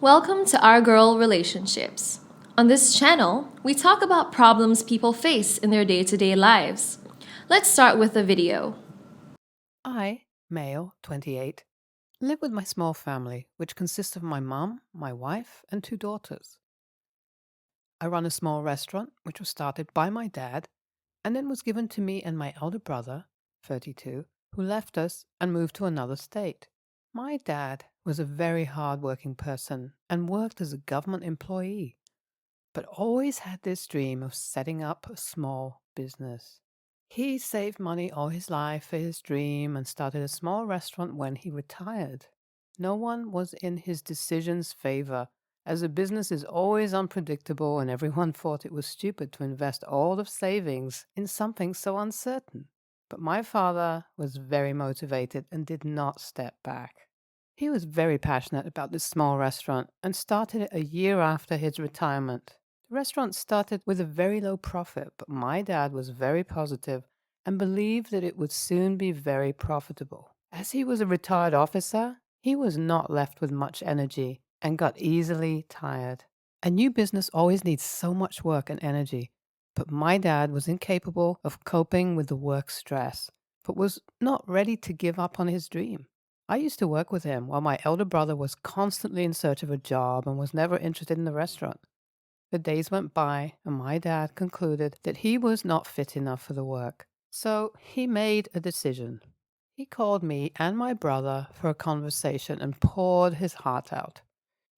Welcome to Our Girl Relationships. On this channel, we talk about problems people face in their day-to-day lives. Let's start with a video. I, male, 28, live with my small family, which consists of my mum, my wife, and 2 daughters. I run a small restaurant, which was started by my dad, and then was given to me and my elder brother, 32, who left us and moved to another state. My dad was a very hard-working person and worked as a government employee, but always had this dream of setting up a small business. He saved money all his life for his dream and started a small restaurant when he retired. No one was in his decision's favor, as a business is always unpredictable and everyone thought it was stupid to invest all of savings in something so uncertain. But my father was very motivated and did not step back. He was very passionate about this small restaurant and started it a year after his retirement. The restaurant started with a very low profit, but my dad was very positive and believed that it would soon be very profitable. As he was a retired officer, he was not left with much energy and got easily tired. A new business always needs so much work and energy, but my dad was incapable of coping with the work stress, but was not ready to give up on his dream. I used to work with him while my elder brother was constantly in search of a job and was never interested in the restaurant. The days went by, and my dad concluded that he was not fit enough for the work. So he made a decision. He called me and my brother for a conversation and poured his heart out.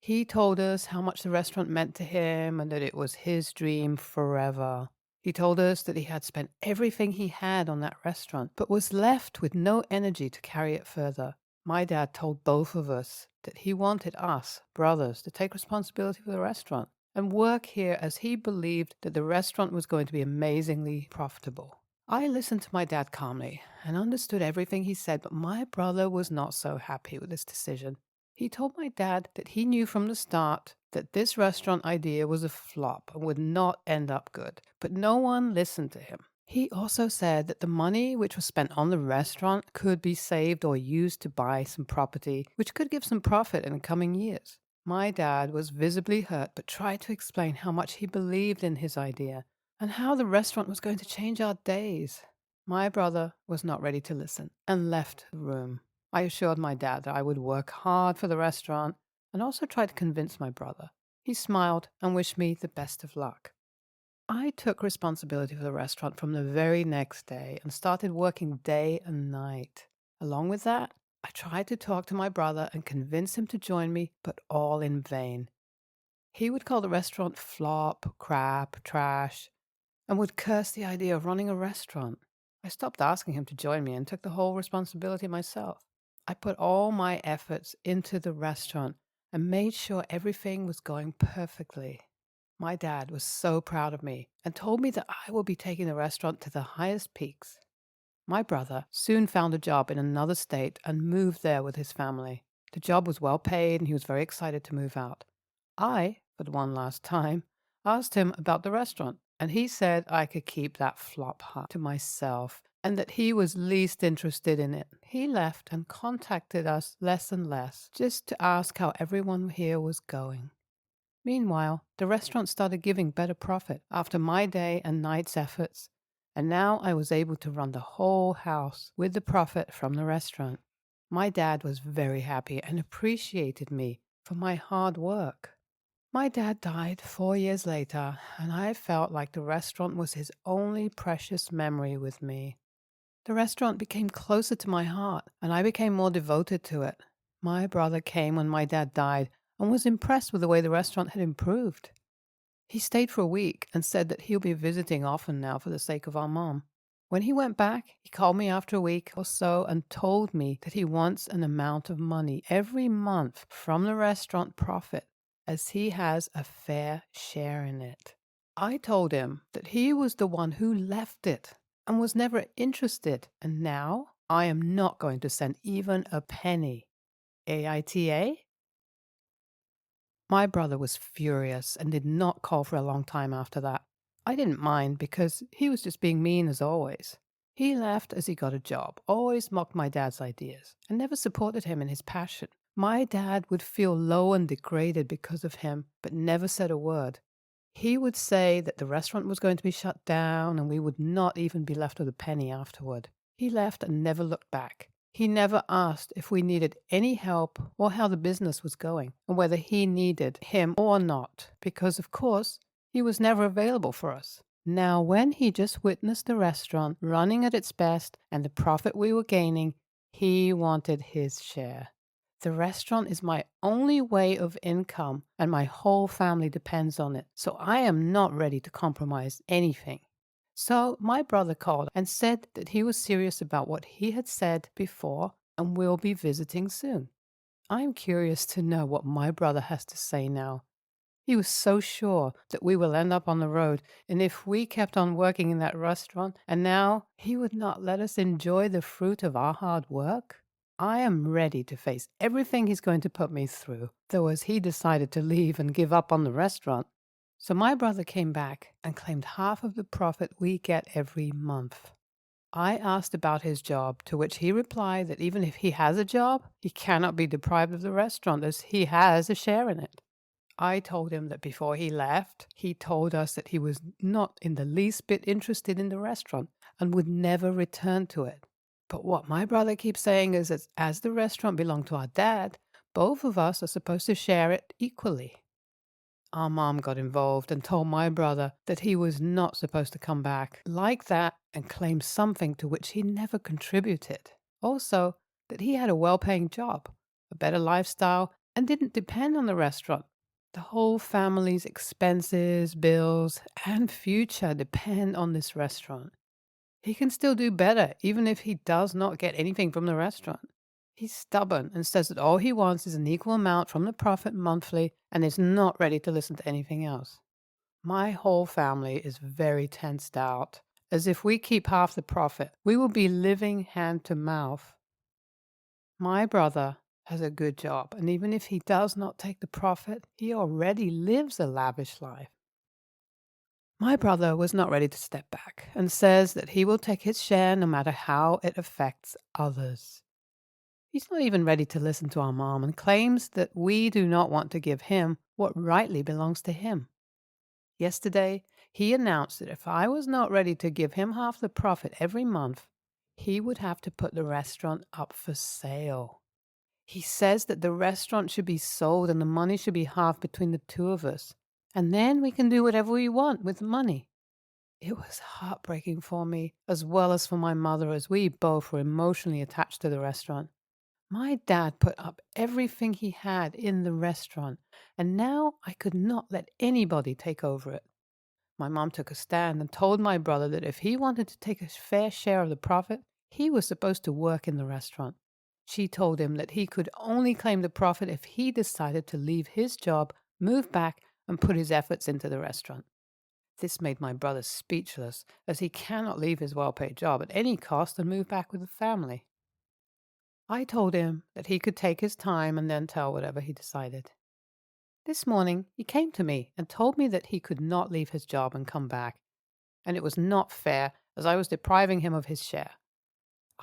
He told us how much the restaurant meant to him and that it was his dream forever. He told us that he had spent everything he had on that restaurant, but was left with no energy to carry it further. My dad told both of us that he wanted us, brothers, to take responsibility for the restaurant and work here as he believed that the restaurant was going to be amazingly profitable. I listened to my dad calmly and understood everything he said, but my brother was not so happy with this decision. He told my dad that he knew from the start that this restaurant idea was a flop and would not end up good, but no one listened to him. He also said that the money which was spent on the restaurant could be saved or used to buy some property, which could give some profit in the coming years. My dad was visibly hurt, but tried to explain how much he believed in his idea and how the restaurant was going to change our days. My brother was not ready to listen and left the room. I assured my dad that I would work hard for the restaurant and also tried to convince my brother. He smiled and wished me the best of luck. I took responsibility for the restaurant from the very next day and started working day and night. Along with that, I tried to talk to my brother and convince him to join me, but all in vain. He would call the restaurant flop, crap, trash, and would curse the idea of running a restaurant. I stopped asking him to join me and took the whole responsibility myself. I put all my efforts into the restaurant and made sure everything was going perfectly. My dad was so proud of me and told me that I will be taking the restaurant to the highest peaks. My brother soon found a job in another state and moved there with his family. The job was well paid and he was very excited to move out. I, for the one last time, asked him about the restaurant, and he said I could keep that flop hut to myself and that he was least interested in it. He left and contacted us less and less, just to ask how everyone here was going. Meanwhile, the restaurant started giving better profit after my day and night's efforts, and now I was able to run the whole house with the profit from the restaurant. My dad was very happy and appreciated me for my hard work. My dad died 4 years later, and I felt like the restaurant was his only precious memory with me. The restaurant became closer to my heart, and I became more devoted to it. My brother came when my dad died and was impressed with the way the restaurant had improved. He stayed for a week and said that he'll be visiting often now for the sake of our mom. When he went back, he called me after a week or so and told me that he wants an amount of money every month from the restaurant profit, as he has a fair share in it. I told him that he was the one who left it and was never interested, and now I am not going to send even a penny. AITA? My brother was furious and did not call for a long time after that. I didn't mind because he was just being mean as always. He left as he got a job, always mocked my dad's ideas, and never supported him in his passion. My dad would feel low and degraded because of him, but never said a word. He would say that the restaurant was going to be shut down and we would not even be left with a penny afterward. He left and never looked back. He never asked if we needed any help or how the business was going, or whether he needed him or not, because, of course, he was never available for us. Now, when he just witnessed the restaurant running at its best and the profit we were gaining, he wanted his share. The restaurant is my only way of income, and my whole family depends on it, so I am not ready to compromise anything. So my brother called and said that he was serious about what he had said before and will be visiting soon. I'm curious to know what my brother has to say now. He was so sure that we will end up on the road, and if we kept on working in that restaurant, and now he would not let us enjoy the fruit of our hard work. I am ready to face everything he's going to put me through, though as he decided to leave and give up on the restaurant. So my brother came back and claimed half of the profit we get every month. I asked about his job, to which he replied that even if he has a job, he cannot be deprived of the restaurant as he has a share in it. I told him that before he left, he told us that he was not in the least bit interested in the restaurant and would never return to it. But what my brother keeps saying is that as the restaurant belonged to our dad, both of us are supposed to share it equally. Our mom got involved and told my brother that he was not supposed to come back like that and claim something to which he never contributed. Also, that he had a well-paying job, a better lifestyle, and didn't depend on the restaurant. The whole family's expenses, bills, and future depend on this restaurant. He can still do better, even if he does not get anything from the restaurant. He's stubborn and says that all he wants is an equal amount from the profit monthly and is not ready to listen to anything else. My whole family is very tensed out, as if we keep half the profit, we will be living hand to mouth. My brother has a good job, and even if he does not take the profit, he already lives a lavish life. My brother was not ready to step back and says that he will take his share no matter how it affects others. He's not even ready to listen to our mom and claims that we do not want to give him what rightly belongs to him. Yesterday, he announced that if I was not ready to give him half the profit every month, he would have to put the restaurant up for sale. He says that the restaurant should be sold and the money should be half between the two of us, and then we can do whatever we want with the money. It was heartbreaking for me, as well as for my mother, as we both were emotionally attached to the restaurant. My dad put up everything he had in the restaurant, and now I could not let anybody take over it. My mom took a stand and told my brother that if he wanted to take a fair share of the profit, he was supposed to work in the restaurant. She told him that he could only claim the profit if he decided to leave his job, move back, and put his efforts into the restaurant. This made my brother speechless, as he cannot leave his well-paid job at any cost and move back with the family. I told him that he could take his time and then tell whatever he decided. This morning, he came to me and told me that he could not leave his job and come back, and it was not fair as I was depriving him of his share.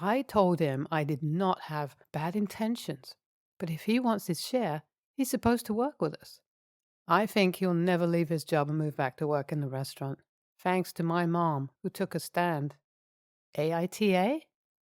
I told him I did not have bad intentions, but if he wants his share, he's supposed to work with us. I think he'll never leave his job and move back to work in the restaurant, thanks to my mom, who took a stand. AITA?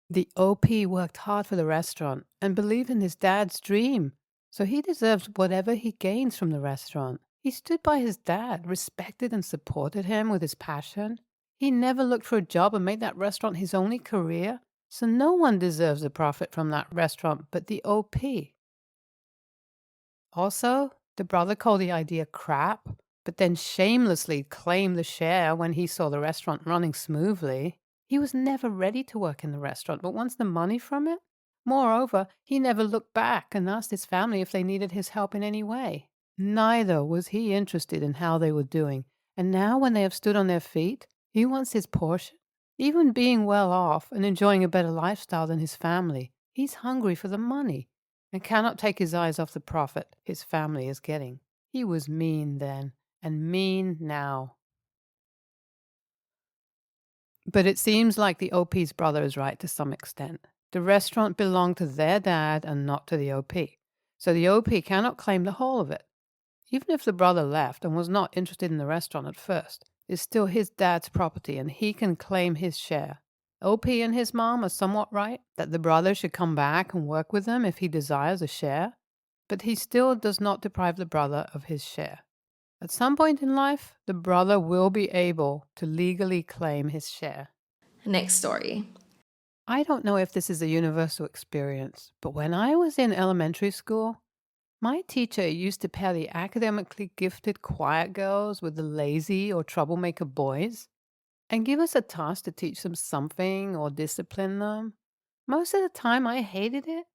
The OP worked hard for the restaurant and believed in his dad's dream, so he deserves whatever he gains from the restaurant. He stood by his dad, respected and supported him with his passion. He never looked for a job and made that restaurant his only career, so no one deserves a profit from that restaurant but the OP. Also, the brother called the idea crap, but then shamelessly claimed the share when he saw the restaurant running smoothly. He was never ready to work in the restaurant, but wants the money from it. Moreover, he never looked back and asked his family if they needed his help in any way. Neither was he interested in how they were doing, and now when they have stood on their feet, he wants his portion. Even being well off and enjoying a better lifestyle than his family, he's hungry for the money and cannot take his eyes off the profit his family is getting. He was mean then, and mean now. But it seems like the OP's brother is right to some extent. The restaurant belonged to their dad and not to the OP. So the OP cannot claim the whole of it. Even if the brother left and was not interested in the restaurant at first, it's still his dad's property and he can claim his share. OP and his mom are somewhat right that the brother should come back and work with them if he desires a share, but he still does not deprive the brother of his share. At some point in life, the brother will be able to legally claim his share. Next story. I don't know if this is a universal experience, but when I was in elementary school, my teacher used to pair the academically gifted quiet girls with the lazy or troublemaker boys and give us a task to teach them something or discipline them. Most of the time, I hated it.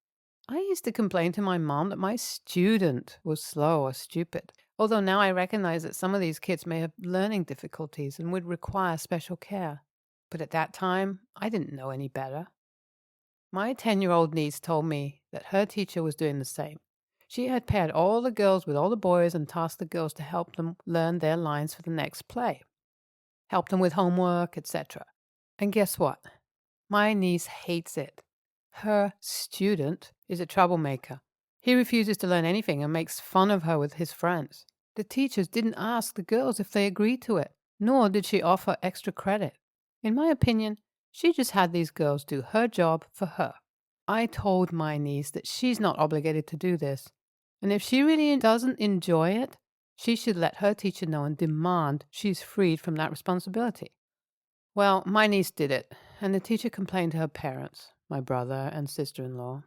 I used to complain to my mom that my student was slow or stupid, although now I recognize that some of these kids may have learning difficulties and would require special care. But at that time, I didn't know any better. My 10-year-old niece told me that her teacher was doing the same. She had paired all the girls with all the boys and tasked the girls to help them learn their lines for the next play, help them with homework, etc. And guess what? My niece hates it. Her student is a troublemaker. He refuses to learn anything and makes fun of her with his friends. The teachers didn't ask the girls if they agreed to it, nor did she offer extra credit. In my opinion, she just had these girls do her job for her. I told my niece that she's not obligated to do this, and if she really doesn't enjoy it, she should let her teacher know and demand she's freed from that responsibility. Well, my niece did it, and the teacher complained to her parents, my brother and sister-in-law.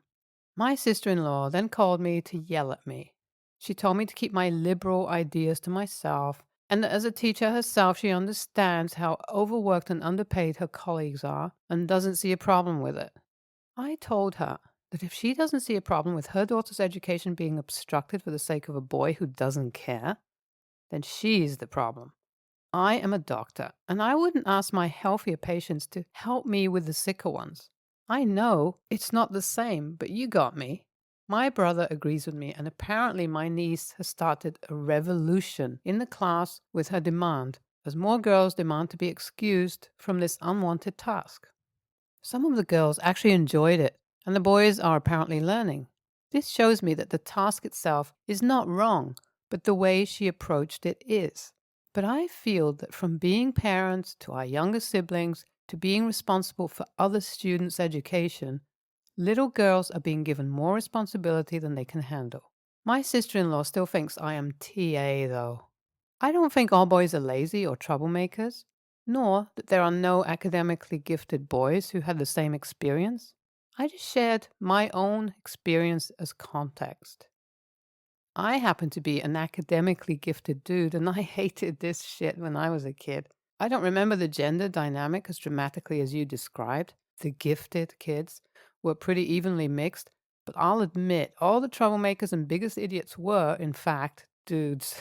My sister-in-law then called me to yell at me. She told me to keep my liberal ideas to myself, and that as a teacher herself, she understands how overworked and underpaid her colleagues are and doesn't see a problem with it. I told her that if she doesn't see a problem with her daughter's education being obstructed for the sake of a boy who doesn't care, then she's the problem. I am a doctor, and I wouldn't ask my healthier patients to help me with the sicker ones. I know it's not the same, but you got me. My brother agrees with me, and apparently my niece has started a revolution in the class with her demand, as more girls demand to be excused from this unwanted task. Some of the girls actually enjoyed it, and the boys are apparently learning. This shows me that the task itself is not wrong, but the way she approached it is. But I feel that from being parents to our younger siblings to being responsible for other students' education, little girls are being given more responsibility than they can handle. My sister-in-law still thinks I am TA, though. I don't think all boys are lazy or troublemakers, nor that there are no academically gifted boys who had the same experience. I just shared my own experience as context. I happen to be an academically gifted dude, and I hated this shit when I was a kid. I don't remember the gender dynamic as dramatically as you described. The gifted kids were pretty evenly mixed, but I'll admit all the troublemakers and biggest idiots were, in fact, dudes.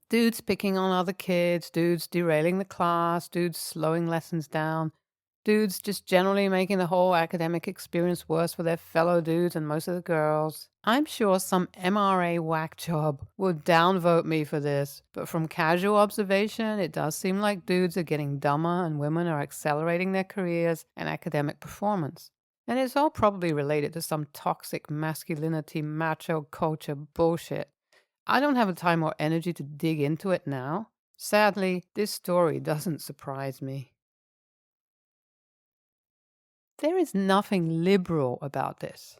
Dudes picking on other kids, dudes derailing the class, dudes slowing lessons down, dudes just generally making the whole academic experience worse for their fellow dudes and most of the girls. I'm sure some MRA whack job would downvote me for this, but from casual observation, it does seem like dudes are getting dumber and women are accelerating their careers and academic performance. And it's all probably related to some toxic masculinity, macho culture bullshit. I don't have the time or energy to dig into it now. Sadly, this story doesn't surprise me. There is nothing liberal about this.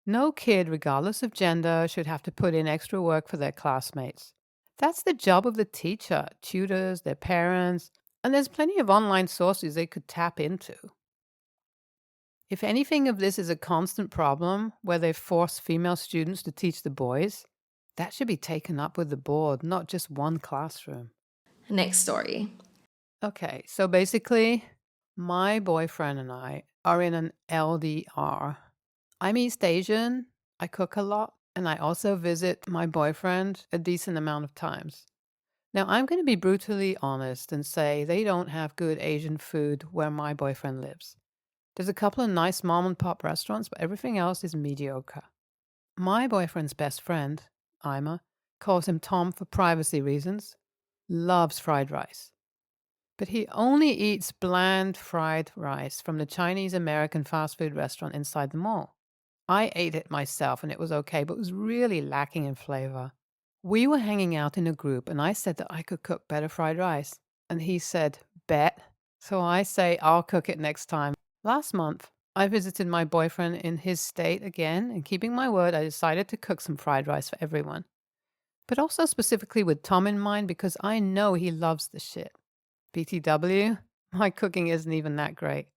No kid, regardless of gender, should have to put in extra work for their classmates. That's the job of the teacher, tutors, their parents, and there's plenty of online sources they could tap into. If anything of this is a constant problem where they force female students to teach the boys, that should be taken up with the board, not just one classroom. Next story. Okay, so basically, my boyfriend and I are in an LDR. I'm East Asian, I cook a lot, and I also visit my boyfriend a decent amount of times. Now, I'm going to be brutally honest and say they don't have good Asian food where my boyfriend lives. There's a couple of nice mom and pop restaurants, but everything else is mediocre. My boyfriend's best friend, Ima, calls him Tom for privacy reasons, loves fried rice. But he only eats bland fried rice from the Chinese American fast food restaurant inside the mall. I ate it myself and it was okay, but it was really lacking in flavor. We were hanging out in a group and I said that I could cook better fried rice. And he said, bet. So I say I'll cook it next time. Last month, I visited my boyfriend in his state again, and keeping my word, I decided to cook some fried rice for everyone. But also specifically with Tom in mind because I know he loves the shit. BTW, my cooking isn't even that great.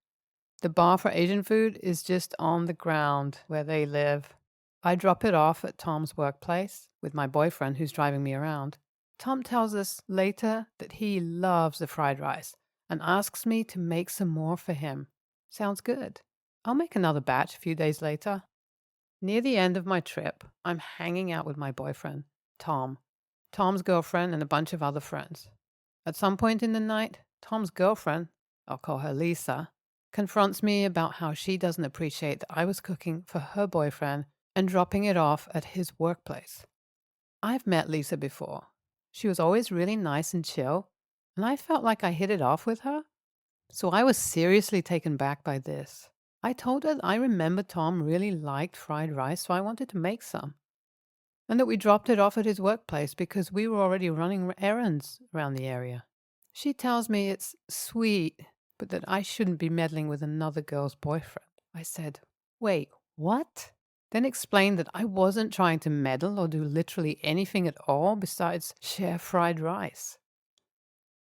The bar for Asian food is just on the ground where they live. I drop it off at Tom's workplace with my boyfriend who's driving me around. Tom tells us later that he loves the fried rice and asks me to make some more for him. Sounds good. I'll make another batch a few days later. Near the end of my trip, I'm hanging out with my boyfriend, Tom, Tom's girlfriend, and a bunch of other friends. At some point in the night, Tom's girlfriend, I'll call her Lisa, confronts me about how she doesn't appreciate that I was cooking for her boyfriend and dropping it off at his workplace. I've met Lisa before. She was always really nice and chill, and I felt like I hit it off with her. So I was seriously taken back by this. I told her that I remember Tom really liked fried rice, so I wanted to make some. And that we dropped it off at his workplace because we were already running errands around the area. She tells me it's sweet, but that I shouldn't be meddling with another girl's boyfriend. I said, wait, what? Then explained that I wasn't trying to meddle or do literally anything at all besides share fried rice.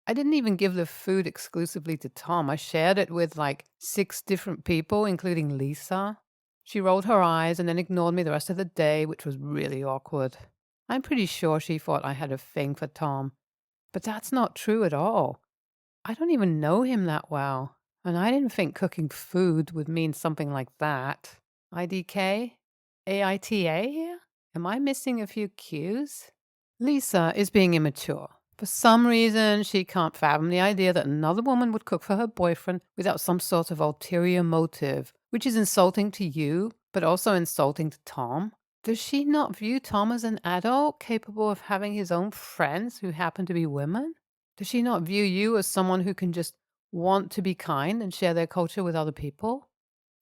I didn't even give the food exclusively to Tom. I shared it with like 6 different people, including Lisa. She rolled her eyes and then ignored me the rest of the day, which was really awkward. I'm pretty sure she thought I had a thing for Tom, but that's not true at all. I don't even know him that well, and I didn't think cooking food would mean something like that. IDK? AITA here? Am I missing a few cues? Lisa is being immature. For some reason, she can't fathom the idea that another woman would cook for her boyfriend without some sort of ulterior motive, which is insulting to you, but also insulting to Tom. Does she not view Tom as an adult capable of having his own friends who happen to be women? Does she not view you as someone who can just want to be kind and share their culture with other people?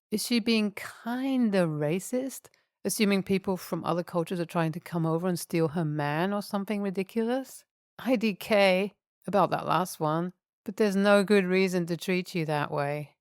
Is she being kinda racist, assuming people from other cultures are trying to come over and steal her man or something ridiculous? IDK about that last one, but there's no good reason to treat you that way.